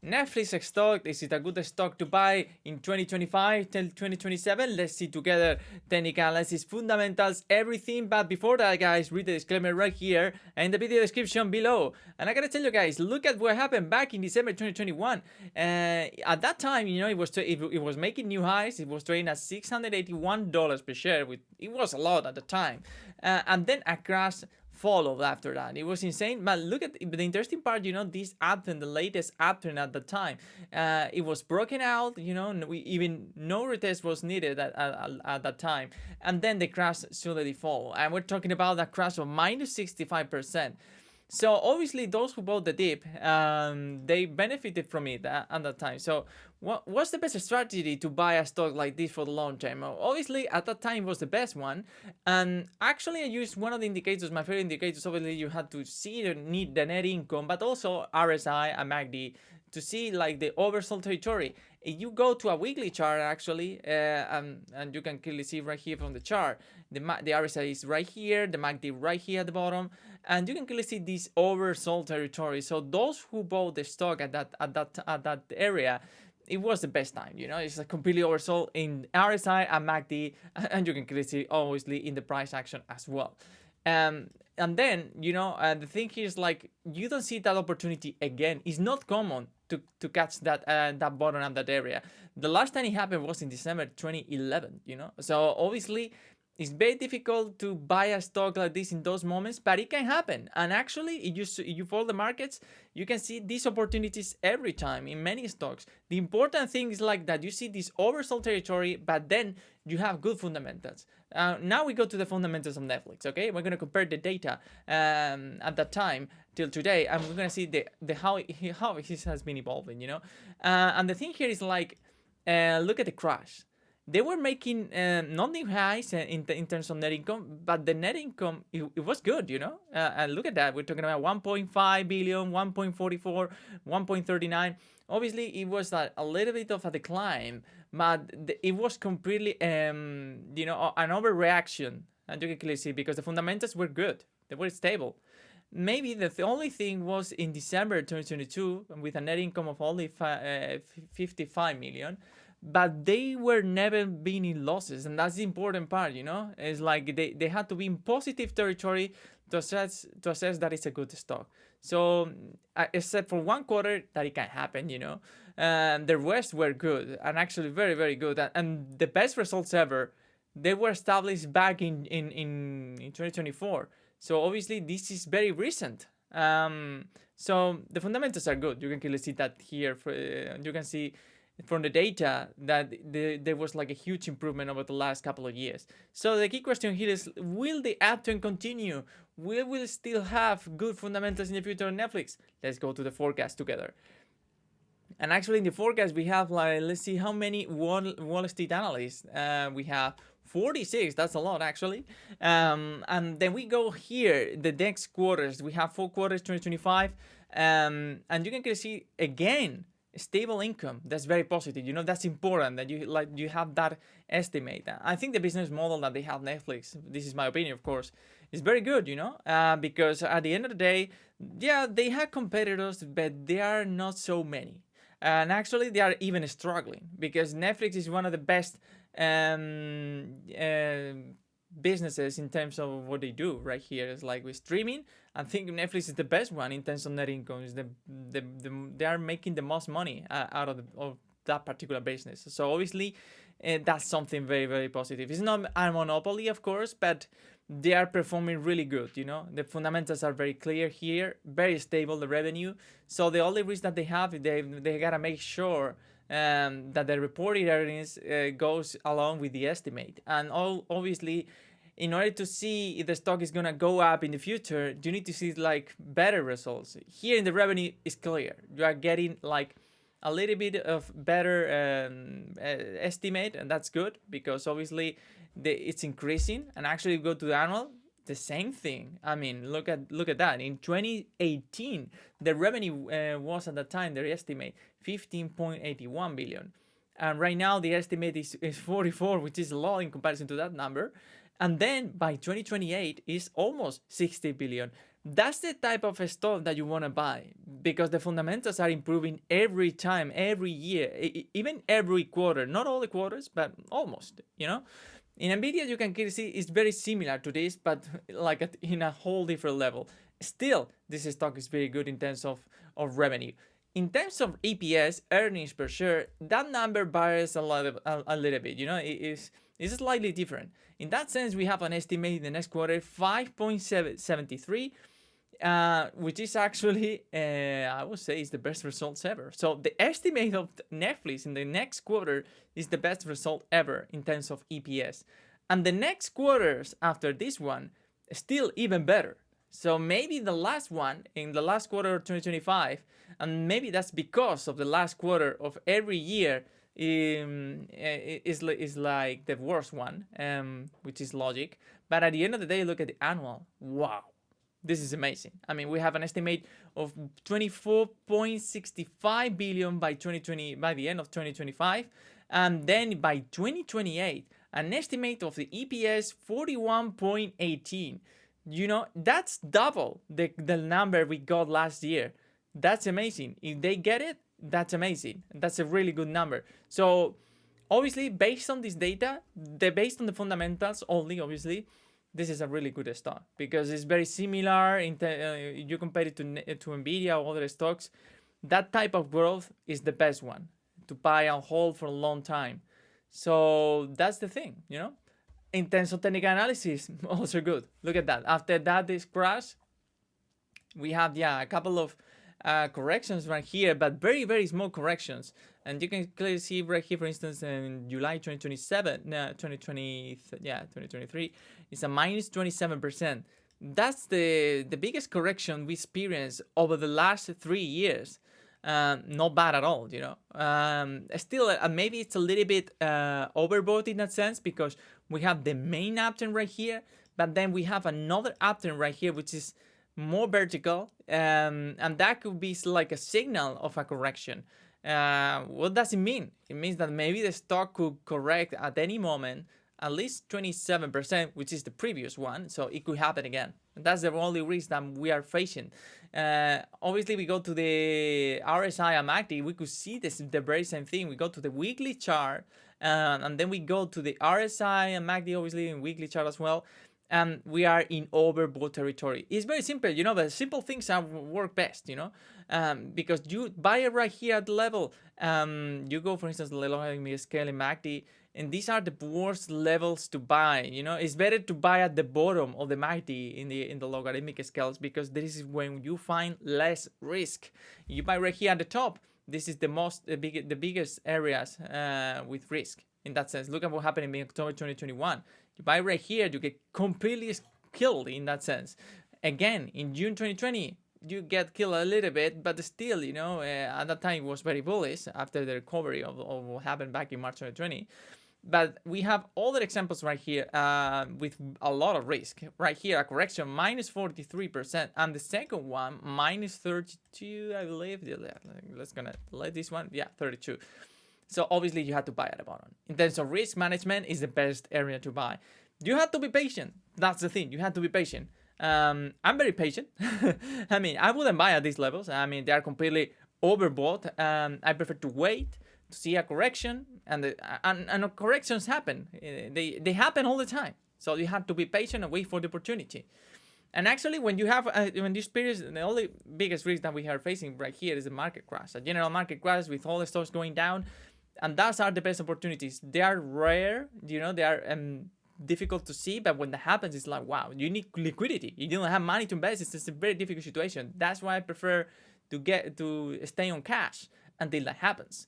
Netflix stock, is it a good stock to buy in 2025 till 2027? Let's see together technical analysis, fundamentals, everything. But before that, guys, read the disclaimer right here and in the video description below. And I gotta tell you guys, look at what happened back in December 2021. At that time, it was making new highs. It was trading at $681 per share. It was a lot at the time. And then a crash followed after that. It was insane. But look at the interesting part, this uptrend, the latest uptrend at the time, it was broken out, even no retest was needed at that time. And then the crash suddenly fall. And we're talking about a crash of minus 65%. So obviously those who bought the dip, they benefited from it at that time. So what's the best strategy to buy a stock like this for the long term? Obviously at that time was the best one. And actually I used one of the indicators, my favorite indicators. Obviously you had to see the net income, but also RSI and MACD to see like the oversold territory. If you go to a weekly chart actually, and you can clearly see right here from the chart, the RSI is right here, the MACD right here at the bottom, and you can clearly see this oversold territory. So those who bought the stock at that area, it was the best time, it's like completely oversold in RSI and MACD, and you can clearly see obviously in the price action as well. And then, the thing here is like, you don't see that opportunity again. It's not common to catch that bottom at that area. The last time it happened was in December 2011, So obviously, it's very difficult to buy a stock like this in those moments, but it can happen. And actually, if you follow the markets, you can see these opportunities every time in many stocks. The important thing is like that you see this oversold territory, but then you have good fundamentals. Now we go to the fundamentals of Netflix, okay? We're going to compare the data at that time till today, and we're going to see the how it has been evolving, And the thing here is like, look at the crash. They were making not new highs in terms of net income, but the net income, it was good, And look at that. We're talking about 1.5 billion, 1.44, 1.39. Obviously, it was a little bit of a decline, but it was completely, an overreaction. And you can clearly see because the fundamentals were good. They were stable. Maybe the only thing was in December 2022 with a net income of only 55 million. But they were never been in losses, and that's the important part, It's like they had to be in positive territory to assess that it's a good stock. So except for one quarter that it can happen, the rest were good and actually very, very good. And the best results ever, they were established back in 2024. So obviously this is very recent. So the fundamentals are good. You can clearly see that here. You can see from the data that there was like a huge improvement over the last couple of years. So the key question here is, will the uptrend continue? Will we still have good fundamentals in the future on Netflix? Let's go to the forecast together. And actually in the forecast we have like, let's see how many Wall Street analysts we have. 46, that's a lot actually. And then we go here, the next quarters. We have 4 quarters 2025. And you can see again, stable income. That's very positive. That's important that you have that estimate. I think the business model that they have Netflix, this is my opinion of course, is very good, because at the end of the day, yeah, they have competitors, but they are not so many. And actually they are even struggling because Netflix is one of the best businesses in terms of what they do right here. It's like with streaming. I think Netflix is the best one in terms of net income. They are making the most money out of that particular business. So obviously that's something very, very positive. It's not a monopoly, of course, but they are performing really good. The fundamentals are very clear here, very stable, the revenue. So the only risk that they have, they gotta make sure that the reported earnings goes along with the estimate. And obviously, in order to see if the stock is gonna go up in the future, you need to see like better results. Here in the revenue is clear. You are getting like a little bit of better estimate, and that's good because obviously it's increasing. And actually, go to the annual, the same thing. I mean, look at that. In 2018, the revenue was at the time, their estimate 15.81 billion, and right now the estimate is 44, which is low in comparison to that number. And then by 2028 is almost 60 billion. That's the type of stock that you want to buy because the fundamentals are improving every time, every year, even every quarter. Not all the quarters, but almost. In Nvidia, you can clearly see it's very similar to this, but like in a whole different level. Still, this stock is very good in terms of revenue. In terms of EPS, earnings per share, that number varies a little bit. It's slightly different. In that sense, we have an estimate in the next quarter 5.73, which is actually, I would say, is the best results ever. So the estimate of Netflix in the next quarter is the best result ever in terms of EPS. And the next quarters after this one, still even better. So maybe the last one in the last quarter of 2025, and maybe that's because of the last quarter of every year is like the worst one, which is logic. But at the end of the day, look at the annual. Wow, this is amazing. I mean, we have an estimate of 24.65 billion by the end of 2025, and then by 2028, an estimate of the EPS 41.18. That's double the number we got last year. That's amazing. If they get it, that's amazing. That's a really good number. So obviously, based on this data, based on the fundamentals only, obviously, this is a really good stock because it's very similar. You compare it to Nvidia or other stocks. That type of growth is the best one to buy and hold for a long time. So that's the thing. In terms of technical analysis, also good. Look at that. After that, this crash, we have a couple of corrections right here, but very, very small corrections. And you can clearly see right here, for instance, in July 2023, it's a minus 27%. That's the biggest correction we experienced over the last 3 years. Not bad at all, Still, maybe it's a little bit overbought in that sense because we have the main upturn right here, but then we have another upturn right here, which is more vertical, and that could be like a signal of a correction. What does it mean? It means that maybe the stock could correct at any moment at least 27%, which is the previous one, so it could happen again. That's the only risk that we are facing. Obviously, we go to the RSI and MACD, we could see the very same thing. We go to the weekly chart, and then we go to the RSI and MACD, obviously in weekly chart as well, and we are in overbought territory. It's very simple, the simple things work best, because you buy it right here at the level. You go, for instance, the logarithmic scale in MACD, and these are the worst levels to buy. It's better to buy at the bottom of the MACD in the logarithmic scales because this is when you find less risk. You buy right here at the top. This is the biggest areas with risk in that sense. Look at what happened in October 2021. You buy right here, you get completely killed in that sense. Again, in June 2020, you get killed a little bit, but still, at that time it was very bullish after the recovery of what happened back in March 2020. But we have other examples right here with a lot of risk. Right here, a correction minus 43%, and the second one minus 32, I believe. Let's gonna let this one, 32. So obviously you have to buy at the bottom. In terms of risk management, is the best area to buy. You have to be patient. That's the thing. You have to be patient. I'm very patient. I mean, I wouldn't buy at these levels. I mean, they are completely overbought. I prefer to wait to see a correction, and corrections happen. They happen all the time. So you have to be patient and wait for the opportunity. And actually, when you have when this period, the only biggest risk that we are facing right here is the market crash, a general market crash with all the stocks going down, and those are the best opportunities. They are rare, they are difficult to see, but when that happens, it's like, wow, you need liquidity. You don't have money to invest. It's just a very difficult situation. That's why I prefer to stay on cash until that happens.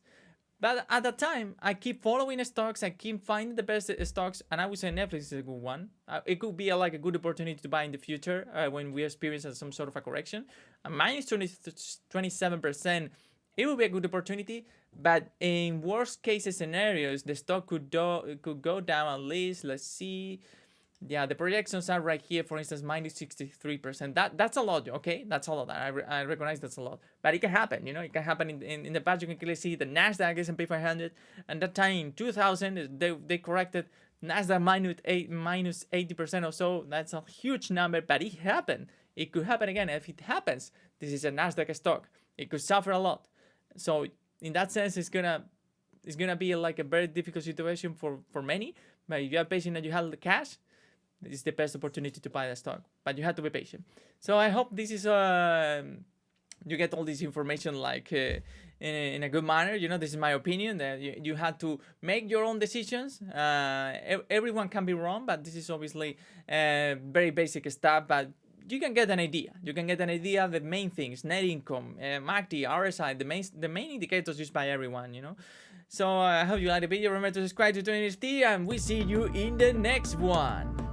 But at that time, I keep following stocks, I keep finding the best stocks, and I would say Netflix is a good one. It could be a good opportunity to buy in the future when we experience some sort of a correction. Minus 27%, it would be a good opportunity, but in worst case scenarios, the stock could go down at least, let's see. Yeah, the projections are right here, for instance, minus 63%. That's a lot, okay? That's a lot. I recognize that's a lot. But it can happen, It can happen in the past. You can clearly see the NASDAQ, S&P 500. And that time in 2000, they corrected NASDAQ minus 80% or so. That's a huge number, but it happened. It could happen again. If it happens, this is a Nasdaq stock. It could suffer a lot. So in that sense, it's gonna be like a very difficult situation for many. But if you are patient and you have the cash, this is the best opportunity to buy the stock. But you have to be patient. So I hope this is you get all this information like in a good manner. This is my opinion, that you had to make your own decisions. Everyone can be wrong, but this is obviously very basic stuff. But you can get an idea. You can get an idea of the main things: net income, MACD, RSI, the main indicators used by everyone. So I hope you liked the video. Remember to subscribe to 20NFT, and we see you in the next one.